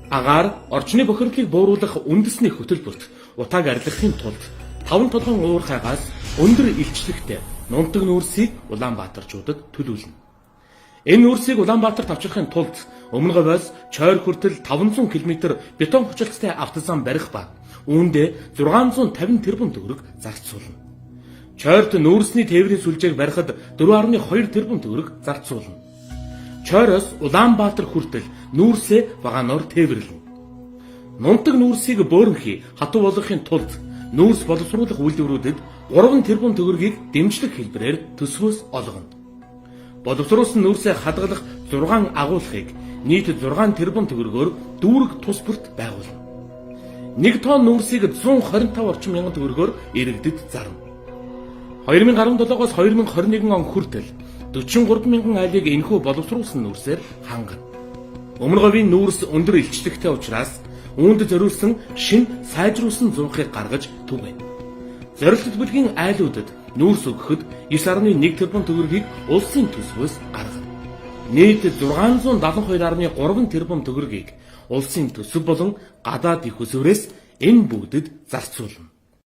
Агаар орчны бохирдлыг бууруулах үндэсний хөтөлбөрт утааг арилгахын тулд 5 толгойн уурхайгаас өндөр илчлэгтэй нунтаг нүүрсийг Улаанбаатарчуудад төлөвлөнө. Энэ нүүрсийг Улаанбаатарт авчрахын тулд өмнө говьоос Чойр хүртэл 500 км бетон хүчилттэй автозам барих ба үүндээ 650 тэрбум төгрөг зарцуулна. Чойрт нүүрсний тээврийн сүлжээг барихад 4.2 тэрбум төгрөг зарцуулна. Чойроос Улаанбаатар хүртэл нүүрсээ багаанаар тээвэрлэнэ. Нунтаг нүүрсийг бөөрнхий хатуу болгохын тулд нүүрс боловсруулах үйлдвэрүүдэд 3 тэрбум төгрөгийг дэмжлэг хэлбэрээр төсвөөс олгоно. Боловсруулсан нүүрсээ хадгалах 6 агуулгыг нийт 6 тэрбум төгрөгөөр дүүрэг тус бүрт байгуулна. 1 тонн нүүрсийг 125 орчим мянган төгрөгөөр иргэдэд зарна. 2017-оос 2021 он хүртэл 43 мянган айлыг энэхүү боловсруулсан нүүрсээр хангана. Өмнө говийн нүүрс өндөр илчлэгтэй учраас үүнд зориулсан шин сайжруулсан зургыг гаргаж түгэнэ. Зорилттой бүлгийн айлуудад нүүрс өгөхөд 9.1 тэрбум төгрөгийг улсын төсвөөс гаргана. Нийт 672.3 тэрбум төгрөгийг улсын төсөв болон гадаад их усврээс энэ бүгдэд зарцуулна.